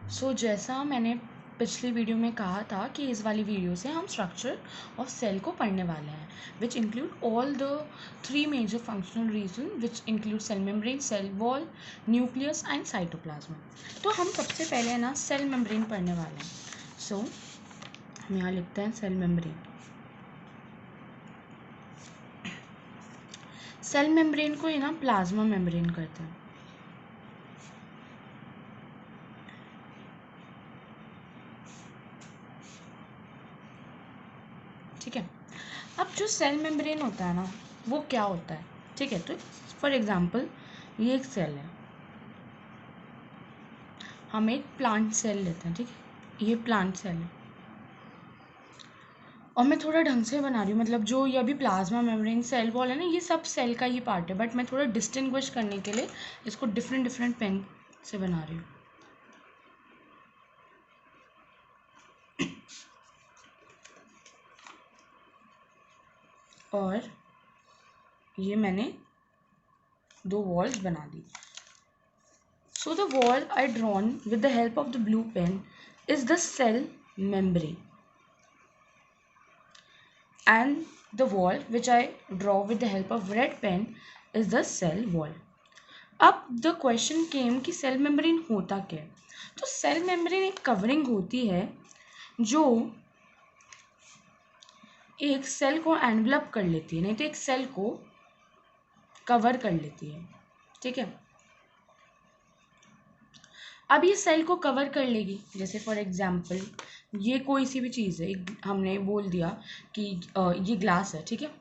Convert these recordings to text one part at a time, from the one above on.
जैसा मैंने पिछली वीडियो में कहा था कि इस वाली वीडियो से हम स्ट्रक्चर ऑफ सेल को पढ़ने वाले हैं, which include all the 3 major functional region which include cell membrane, cell wall, nucleus and cytoplasm. तो हम सबसे पहले है ना सेल मेम्ब्रेन पढ़ने वाले हैं। हम यहाँ लिखते हैं सेल मेम्ब्रेन। सेल मेम्ब्रेन को ना प्लाज्मा मेम्ब्रेन कहते हैं। ठीक है। अब जो सेल मेम्ब्रेन होता है ना, वो क्या होता है? ठीक है, तो फॉर एग्जांपल ये एक सेल है, हम एक प्लांट सेल लेते हैं। ठीक है, ये प्लांट सेल है और मैं थोड़ा ढंग से बना रही हूँ, मतलब जो ये अभी प्लाज्मा मेम्ब्रेन, सेल वॉल है ना, ये सब सेल का ही पार्ट है, बट मैं थोड़ा डिस्टिंग्विश करने के लिए इसको डिफरेंट डिफरेंट पेन से बना रही हूँ। और ये मैंने 2 वॉल्स बना दी। So the wall I drawn with the help of the blue pen is the cell membrane, and the wall which I draw with the help of red pen is the cell wall. अब the question came कि cell membrane होता क्या है? तो cell membrane एक covering होती है जो एक सेल को एनवलप कर लेती है, नहीं तो एक सेल को कवर कर लेती है। ठीक है, अब ये सेल को कवर कर लेगी, जैसे फॉर एग्जांपल ये कोई सी भी चीज़ है, हमने बोल दिया कि ये ग्लास है। ठीक है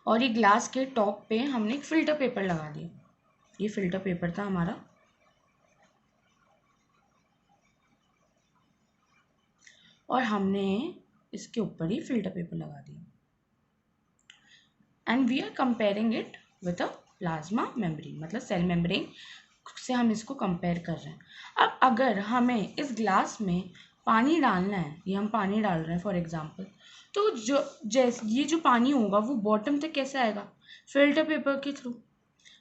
और ये ग्लास के टॉप पे हमने एक फिल्टर पेपर लगा दिया, ये फिल्टर पेपर था हमारा, और हमने इसके ऊपर ही फिल्टर पेपर लगा दिया, and we are comparing it with a plasma membrane, मतलब सेल मेम्ब्रेन से हम इसको कंपेयर कर रहे हैं। अब अगर हमें इस ग्लास में पानी डालना है, ये हम पानी डाल रहे हैं फॉर एग्जांपल, तो जो जैसे ये जो पानी होगा वो बॉटम तक कैसे आएगा? फिल्टर पेपर के थ्रू,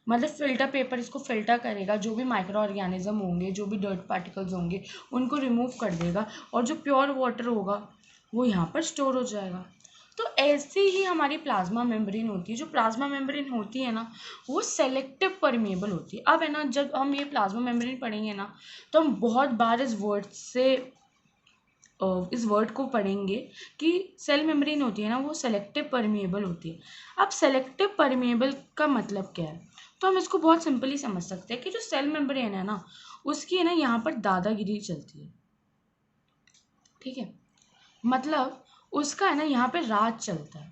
मतलब फिल्टर पेपर इसको फिल्टर करेगा, जो भी माइक्रो ऑर्गेनिज्म होंगे, जो भी डर्ट पार्टिकल्स होंगे उनको रिमूव कर देगा, और जो प्योर वाटर होगा वो यहाँ पर स्टोर हो जाएगा। तो ऐसे ही हमारी प्लाज्मा मेम्ब्रेन होती है। जो प्लाज्मा मेम्ब्रेन होती है ना, वो सेलेक्टिव परमेबल होती है। अब है ना, जब हम ये प्लाज्मा मेम्ब्रेन पढ़ेंगे ना, तो हम बहुत बार इस वर्ड को पढ़ेंगे कि सेल मेम्ब्रेन होती है ना, वो सेलेक्टिव परमेबल होती है। अब सेलेक्टिव परमेबल का मतलब क्या है? तो हम इसको बहुत सिंपली समझ सकते हैं कि जो सेल मेम्ब्रेन है ना, उसकी है ना यहाँ पर दादागिरी चलती है। ठीक है, मतलब उसका है ना यहाँ पे राज चलता है।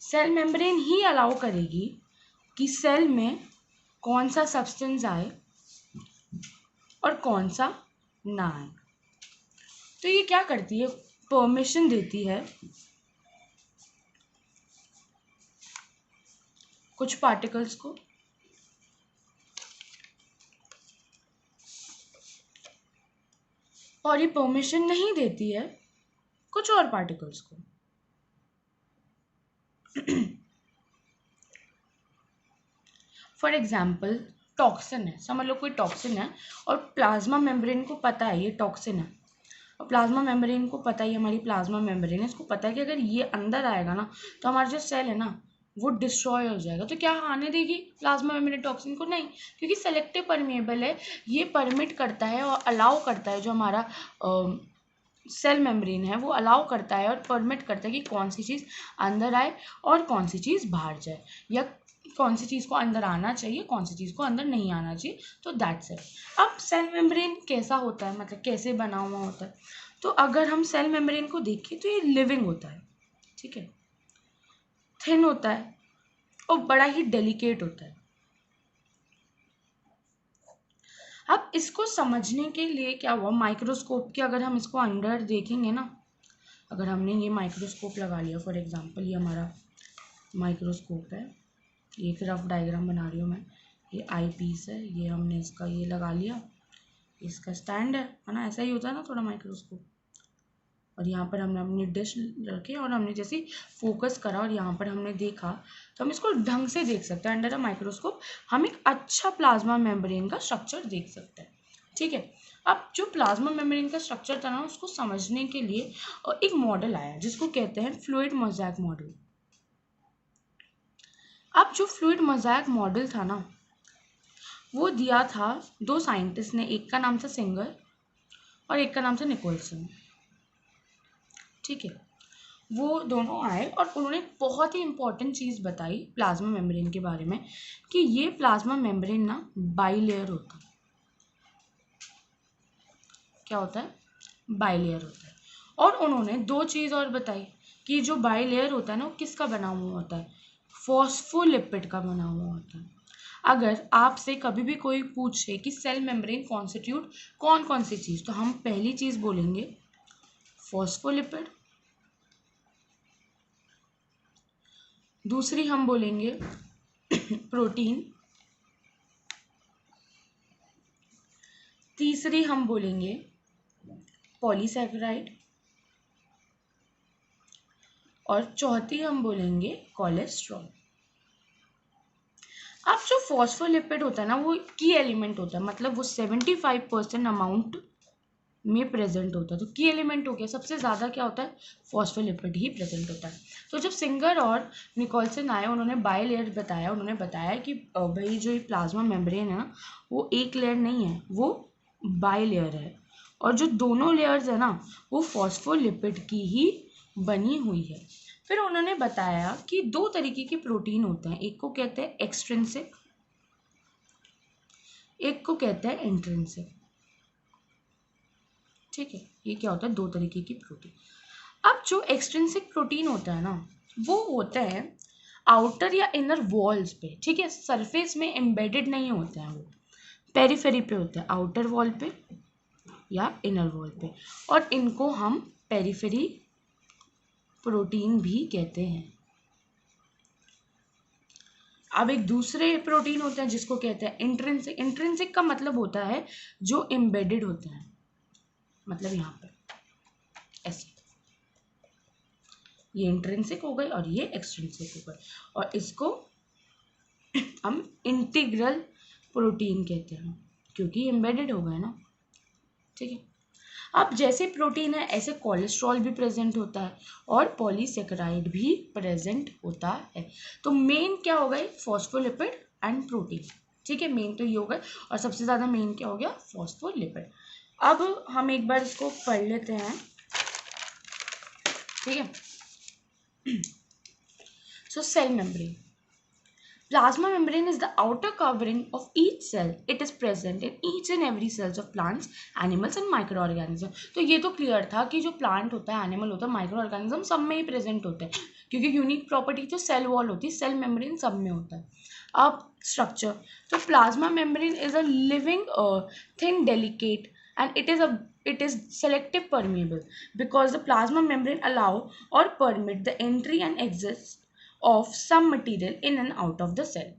सेल मेम्ब्रेन ही अलाउ करेगी कि सेल में कौन सा सब्सटेंस आए और कौन सा ना आए। तो ये क्या करती है? परमिशन देती है कुछ पार्टिकल्स को, और ये परमिशन नहीं देती है कुछ और पार्टिकल्स को। फॉर एग्जाम्पल टॉक्सिन है, समझ लो कोई टॉक्सिन है और प्लाज्मा मेम्ब्रेन को पता है ये टॉक्सिन है, और प्लाज्मा मेम्ब्रेन को पता है, ये हमारी प्लाज्मा मेम्ब्रेन है, इसको पता है कि अगर ये अंदर आएगा ना तो हमारा जो सेल है ना वो डिस्ट्रॉय हो जाएगा। तो क्या आने देगी प्लाज्मा मेम्ब्रेन टॉक्सिन को? नहीं, क्योंकि सेलेक्टिव परमेबल है, ये परमिट करता है और अलाउ करता है, जो हमारा सेल मेम्ब्रेन है वो अलाउ करता है और परमिट करता है कि कौन सी चीज़ अंदर आए और कौन सी चीज़ बाहर जाए, या कौन सी चीज़ को अंदर आना चाहिए, कौन सी चीज़ को अंदर नहीं आना चाहिए। तो दैट्स इट। अब सेल मेम्ब्रेन कैसा होता है, मतलब कैसे बना हुआ होता है? तो अगर हम सेल मेम्ब्रेन को देखें तो ये लिविंग होता है। ठीक है, थिन होता है और बड़ा ही डेलिकेट होता है। अब इसको समझने के लिए क्या हुआ, माइक्रोस्कोप के अगर हम इसको अंडर देखेंगे ना, अगर हमने ये माइक्रोस्कोप लगा लिया, फॉर एग्जांपल ये हमारा माइक्रोस्कोप है, ये एक रफ डायग्राम बना रही हूँ मैं, ये आई पीस है, ये हमने इसका ये लगा लिया, इसका स्टैंड है ना, ऐसा ही होता है ना थोड़ा माइक्रोस्कोप, और यहाँ पर हमने अपनी डिश रखी और हमने जैसे फोकस करा और यहाँ पर हमने देखा, तो हम इसको ढंग से देख सकते हैं। अंडर अ माइक्रोस्कोप हम एक अच्छा प्लाज्मा मेम्ब्रेन का स्ट्रक्चर देख सकते हैं। ठीक है। अब जो प्लाज्मा मेम्ब्रेन का स्ट्रक्चर था ना, उसको समझने के लिए एक मॉडल आया जिसको कहते हैं फ्लूइड मोज़ेक मॉडल। अब जो फ्लूइड मोज़ेक मॉडल था ना, वो दिया था दो साइंटिस्ट ने, एक का नाम था सिंगर और एक का नाम था निकोलसन। ठीक है। वो दोनों आए और उन्होंने बहुत ही इंपॉर्टेंट चीज़ बताई प्लाज्मा मेम्ब्रेन के बारे में कि ये प्लाज्मा मेम्ब्रेन ना बाइलेयर होता है। क्या होता है? बाइलेयर होता है। और उन्होंने दो चीज़ और बताई कि जो बाइलेयर होता है ना, वो किसका बना हुआ होता है? फॉस्फोलिपिड का बना हुआ होता है। अगर आपसे कभी भी कोई पूछे कि सेल मेम्ब्रेन कॉन्स्टिट्यूट कौन कौन सी चीज़, तो हम पहली चीज़ बोलेंगे फॉस्फोलिपिड, दूसरी हम बोलेंगे प्रोटीन, तीसरी हम बोलेंगे पॉलीसैकेराइड और चौथी हम बोलेंगे कोलेस्ट्रॉल। अब जो फॉस्फोलिपिड होता है ना, वो की एलिमेंट होता है, मतलब वो 75% अमाउंट में प्रेजेंट होता है। तो की एलिमेंट हो गया, सबसे ज़्यादा क्या होता है? फॉस्फोलिपिड ही प्रेजेंट होता है। तो जब सिंगर और निकोलसन आए, उन्होंने बाइलेयर बताया। उन्होंने बताया कि भाई जो ये प्लाज्मा मेम्ब्रेन है ना, वो एक लेयर नहीं है, वो बाइलेयर है, और जो दोनों लेयर्स है ना, वो फॉस्फोलिपिड की ही बनी हुई है। फिर उन्होंने बताया कि दो तरीके के प्रोटीन होते हैं, एक को कहते हैं एक्सट्रिंसिक, एक को कहते हैं इंट्रिंसिक। ठीक है, ये क्या होता है? दो तरीके की प्रोटीन। अब जो एक्सट्रिंसिक प्रोटीन होता है ना, वो होता है आउटर या इनर वॉल्स पे। ठीक है, सरफेस में एम्बेडेड नहीं होते हैं, वो पेरिफेरी पे होते हैं, आउटर वॉल पे या इनर वॉल पे, और इनको हम पेरिफेरी प्रोटीन भी कहते हैं। अब एक दूसरे प्रोटीन होते हैं जिसको कहते हैं इंट्रिंसिक। इंट्रिंसिक का मतलब होता है जो एम्बेडेड होते हैं, मतलब यहाँ पर ऐसे, ये इंट्रिंसिक हो गई और ये एक्सट्रिंसिक हो गई, और इसको हम इंटीग्रल प्रोटीन कहते हैं क्योंकि एम्बेडेड हो गए ना। ठीक है। अब जैसे प्रोटीन है, ऐसे कोलेस्ट्रॉल भी प्रेजेंट होता है और पॉलीसेकेराइड भी प्रेजेंट होता है। तो मेन क्या हो गई? Phospholipid and protein. ठीक है, मेन तो ये हो गए, और सबसे ज़्यादा मेन क्या हो गया? फॉस्फोलिपिड। अब हम एक बार इसको पढ़ लेते हैं। ठीक है। So cell membrane, plasma membrane is the outer covering of each cell. It is present in each and every cells of plants, animals and microorganisms. तो ये तो क्लियर था कि जो प्लांट होता है, एनिमल होता है, माइक्रो ऑर्गेनिज्म, सब में ही प्रेजेंट होते हैं, क्योंकि यूनिक प्रॉपर्टी जो सेल वॉल होती है, सेल मेम्ब्रेन सब में होता है। अब स्ट्रक्चर, तो plasma membrane is a living thin delicate and it is selective permeable because the plasma membrane allow or permit the entry and exit of some material in and out of the cell.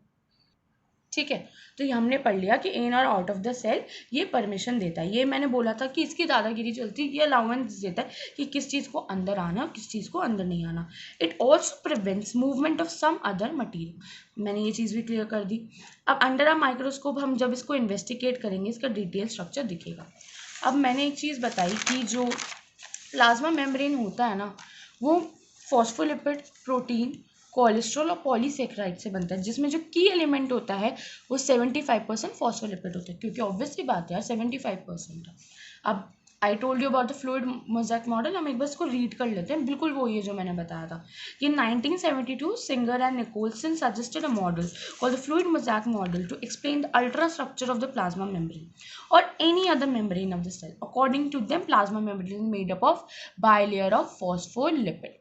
ठीक है, तो ये हमने पढ़ लिया कि इन और out of the cell ये परमिशन देता है। ये मैंने बोला था कि इसकी दादागिरी चलती है, ये अलाउंस देता है कि किस चीज़ को अंदर आना और किस चीज़ को अंदर नहीं आना। It also prevents movement of some other material. मैंने ये चीज़ भी क्लियर कर दी। अब अंडर अ माइक्रोस्कोप हम जब इसको इन्वेस्टिगेट करेंगे, इसका डिटेल स्ट्रक्चर दिखेगा। अब मैंने एक चीज़ बताई कि जो प्लाज्मा मेम्ब्रेन होता है ना, वो फॉस्फोलिपिड, प्रोटीन, कोलेस्ट्रॉल और पॉलीसेकेराइड से बनता है, जिसमें जो की एलिमेंट होता है वो 75% फॉस्फोलिपिड होता है, क्योंकि ऑब्वियसली बात है यार, 75% है। अब I told you about the fluid mosaic model, हम एक बार इसको रीड कर लेते हैं। बिल्कुल वो ये जो मैंने बताया था कि 1972 Singer and Nicolson suggested a model called the fluid mosaic model to explain the ultrastructure of the plasma membrane or any other membrane of the cell. According to them, plasma membrane is made up of bilayer of phospholipid.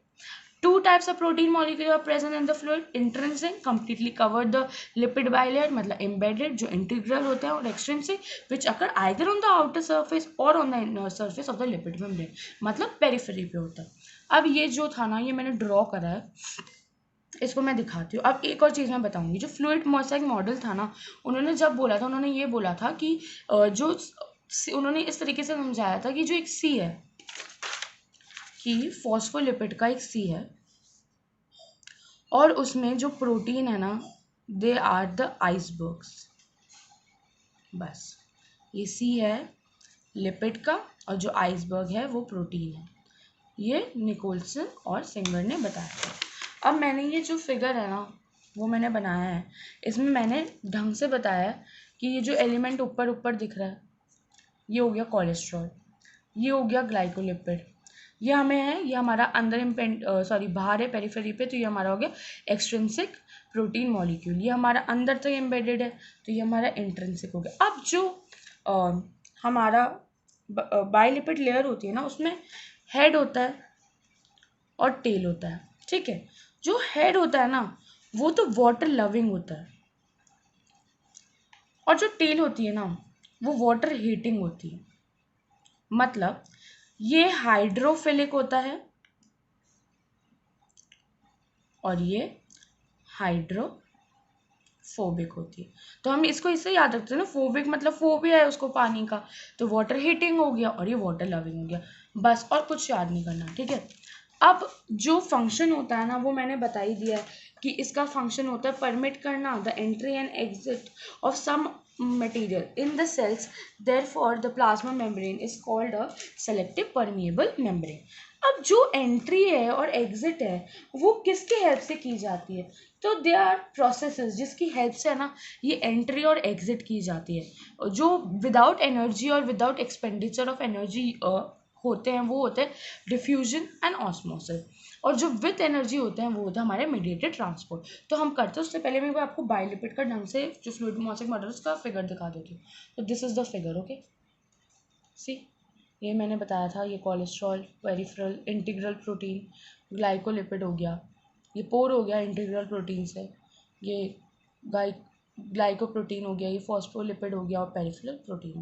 Two types of protein molecule are present in the fluid. Intrinsic completely cover the lipid bilayer, मतलब embedded जो integral होते हैं, और extrinsic which occur either on the outer surface or on the inner surface of the lipid membrane, मतलब periphery पे होता है। अब ये जो था ना, ये मैंने ड्रॉ करा है, इसको मैं दिखाती हूँ। अब एक और चीज़ मैं बताऊंगी, जो फ्लूइड मोज़ेक मॉडल था ना, उन्होंने जब बोला था, उन्होंने ये बोला था कि जो उन्होंने इस तरीके से समझाया था कि जो एक सी है, कि फॉस्फोलिपिड का एक सी है, और उसमें जो प्रोटीन है ना, दे आर द आइसबर्ग्स, बस ये सी है लिपिड का, और जो आइसबर्ग है वो प्रोटीन है। ये निकोलसन और सिंगर ने बताया। अब मैंने ये जो फिगर है ना वो मैंने बनाया है, इसमें मैंने ढंग से बताया है कि ये जो एलिमेंट ऊपर ऊपर दिख रहा है ये हो गया कोलेस्ट्रॉल, ये हो गया ग्लाइकोलिपिड, ये हमें है, ये हमारा अंदर बाहर है पेरिफेरी पे, तो ये हमारा हो गया एक्सट्रिंसिक प्रोटीन मॉलिक्यूल, ये हमारा अंदर तक एम्बेडेड है, तो ये हमारा इंट्रिंसिक हो गया। अब जो हमारा बाइलिपिड लेयर होती है ना उसमें हेड होता है और टेल होता है, ठीक है। जो हेड होता है ना वो तो वाटर लविंग होता है, और जो टेल होती है ना वो वाटर हीटिंग होती है। मतलब ये हाइड्रोफिलिक होता है और ये हाइड्रोफोबिक होती है। तो हम इसको इससे याद रखते हैं ना, फोबिक मतलब फोबिया है उसको पानी का, तो वाटर हीटिंग हो गया और ये वाटर लविंग हो गया, बस और कुछ याद नहीं करना, ठीक है। अब जो फंक्शन होता है ना वो मैंने बता ही दिया है कि इसका फंक्शन होता है परमिट करना the entry and exit of some material in the cells, therefore the plasma membrane is called a selective permeable membrane। अब जो एंट्री है और एग्जिट है वो किसके हेल्प से की जाती है, तो दे आर प्रोसेसेस जिसकी हेल्प से है ना ये एंट्री और एग्जिट की जाती है। जो विदाउट एनर्जी और विदाउट एक्सपेंडिचर ऑफ एनर्जी होते हैं वो होते हैं डिफ्यूजन एंड ऑस्मोसिस, और जो विथ एनर्जी होते हैं वो होता है हमारे मीडिएटेड ट्रांसपोर्ट। तो हम करते हैं उससे पहले मैं आपको बायोलिपिड का ढंग से जो फ्लूइडोमोसिक मॉडल उसका फिगर दिखा देती हूँ। तो this is the figure, okay see, ये मैंने बताया था, ये cholesterol, peripheral integral protein, glycolipid हो गया, ये पोर हो गया इंटीग्रल प्रोटीन से, ये ग्लाइकोप्रोटीन हो गया, ये फॉस्फोलिपिड हो गया और पेरिफेरल प्रोटीन।